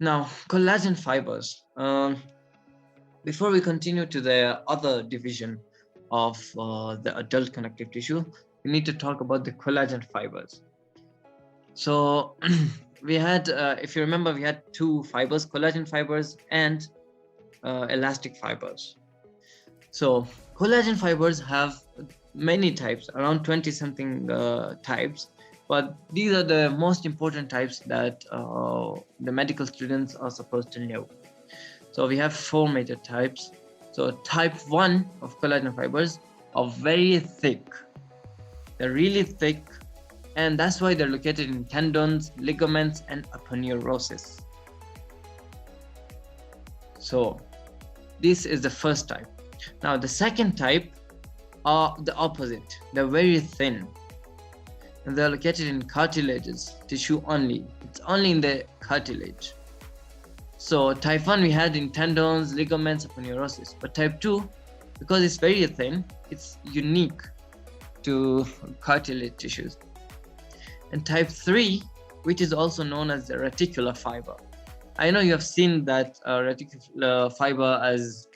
Now, collagen fibers. Before we continue to the other division of the adult connective tissue, we need to talk about the collagen fibers. So we had, if you remember, we had two fibers, collagen fibers and elastic fibers. So collagen fibers have many types, around 20 something types, but these are the most important types that the medical students are supposed to know. So we have four major types. So type 1 of collagen fibers are very thick. They're really thick, and that's why they're located in tendons, ligaments, and aponeurosis. So this is the first type. Now the second type are the opposite. They're very thin, and they're located in cartilages, tissue only. It's only in the cartilage. So type 1 we had in tendons, ligaments, aponeurosis. But type 2, because it's very thin, it's unique to cartilage tissues. And type 3, which is also known as the reticular fiber. I know you have seen that reticular fiber as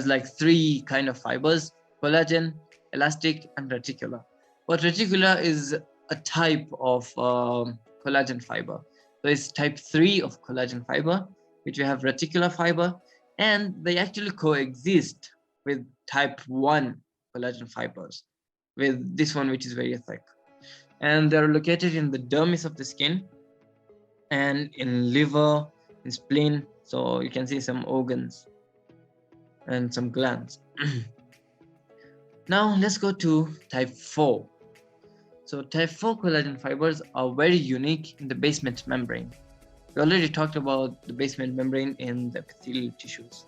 like three kind of fibers: collagen, elastic, and reticular. But reticular is a type of collagen fiber. So it's type 3 of collagen fiber, which we have reticular fiber, and they actually coexist with type 1 collagen fibers, with this one, which is very thick. And they're located in the dermis of the skin and in liver, in spleen. So you can see some organs and some glands. Now let's go to type 4. So type 4 collagen fibers are very unique in the basement membrane. We already talked about the basement membrane in the epithelial tissues.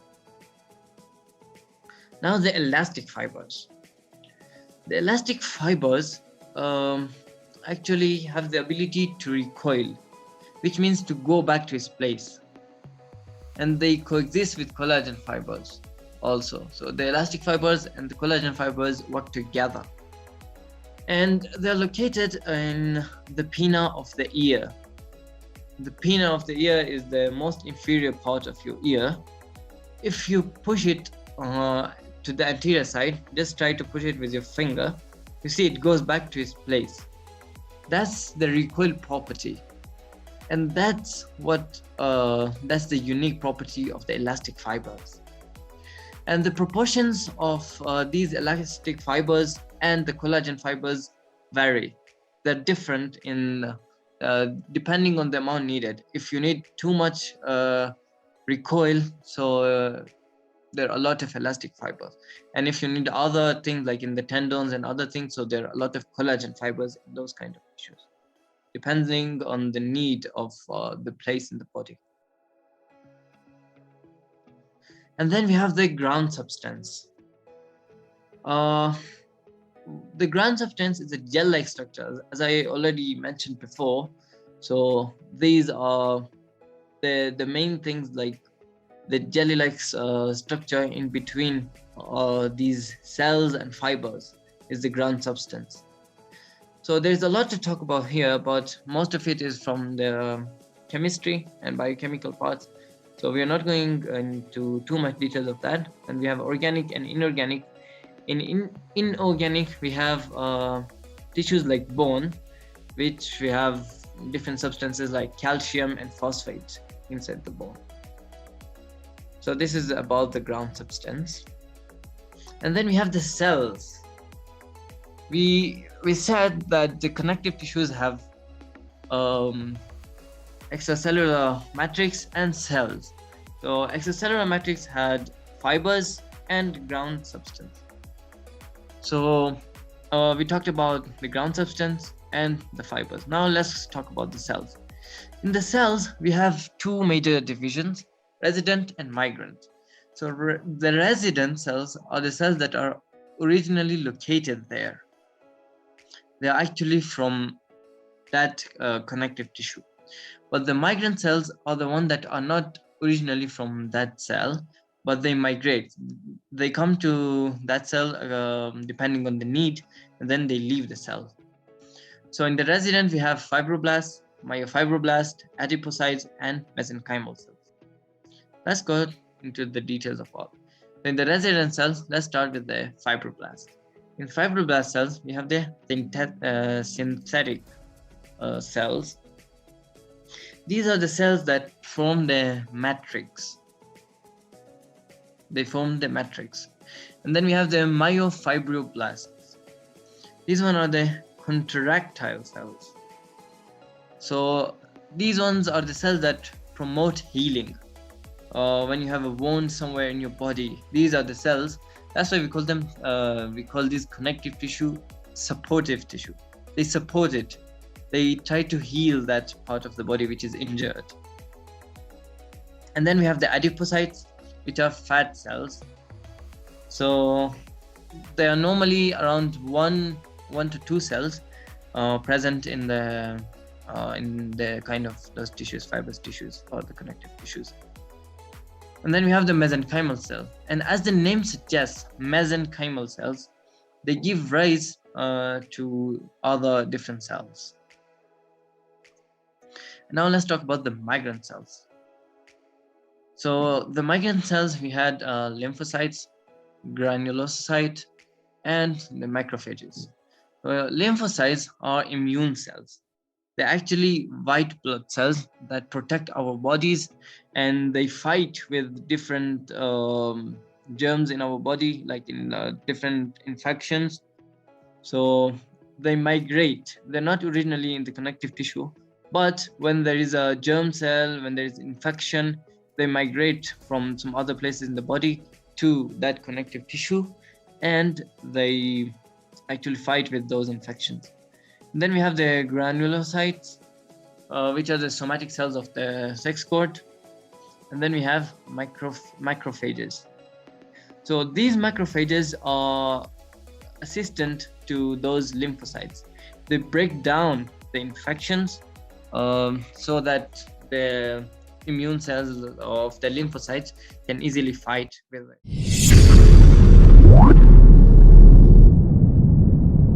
Now the elastic fibers. The elastic fibers actually have the ability to recoil, which means to go back to its place. And they coexist with collagen fibers also. So the elastic fibers and the collagen fibers work together. And they're located in the pinna of the ear. The pinna of the ear is the most inferior part of your ear. If you push it to the anterior side, just try to push it with your finger, you see it goes back to its place. That's the recoil property, and that's the unique property of the elastic fibers. And the proportions of these elastic fibers and the collagen fibers vary. They're different in depending on the amount needed. If you need too much recoil, so there are a lot of elastic fibers, and if you need other things like in the tendons and other things, so there are a lot of collagen fibers in those kind of tissues, depending on the need of the place in the body. And then we have the ground substance. The ground substance is a gel-like structure, as I already mentioned before. So these are the main things, like the jelly-like structure in between these cells and fibers is the ground substance. So there's a lot to talk about here, but most of it is from the chemistry and biochemical parts. So we are not going into too much details of that. And we have organic and inorganic. In inorganic, we have tissues like bone, which we have different substances like calcium and phosphate inside the bone. So this is about the ground substance. And then we have the cells. We said that the connective tissues have extracellular matrix and cells. So extracellular matrix had fibers and ground substance. So we talked about the ground substance and the fibers. Now let's talk about the cells. In the cells, we have two major divisions: resident and migrant. So the resident cells are the cells that are originally located there. They are actually from that connective tissue. But the migrant cells are the ones that are not originally from that cell, but they migrate. They come to that cell depending on the need, and then they leave the cell. So in the resident, we have fibroblasts, myofibroblasts, adipocytes, and mesenchymal cells. Let's go into the details of all. In the resident cells, let's start with the fibroblast. In fibroblast cells, we have the synthetic cells. These are the cells that form the matrix. They form the matrix. And then we have the myofibroblasts. These one are the contractile cells. So these ones are the cells that promote healing. When you have a wound somewhere in your body, these are the cells. That's why we call them, we call this connective tissue supportive tissue. They support it. They try to heal that part of the body which is injured. And then we have the adipocytes, which are fat cells. So they are normally around one to two cells present in the kind of those tissues, fibrous tissues, or the connective tissues. And then we have the mesenchymal cell. And as the name suggests, mesenchymal cells, they give rise to other different cells. Now let's talk about the migrant cells. So the migrant cells, we had lymphocytes, granulocyte, and the macrophages. Lymphocytes are immune cells. They're actually white blood cells that protect our bodies, and they fight with different germs in our body, like in different infections. So they migrate. They're not originally in the connective tissue, but when there is a germ cell, when there is infection, they migrate from some other places in the body to that connective tissue, and they actually fight with those infections. And then we have the granulocytes, which are the somatic cells of the sex cord. And then we have macrophages. So these macrophages are assistant to those lymphocytes. They break down the infections so that the immune cells of the lymphocytes can easily fight with it.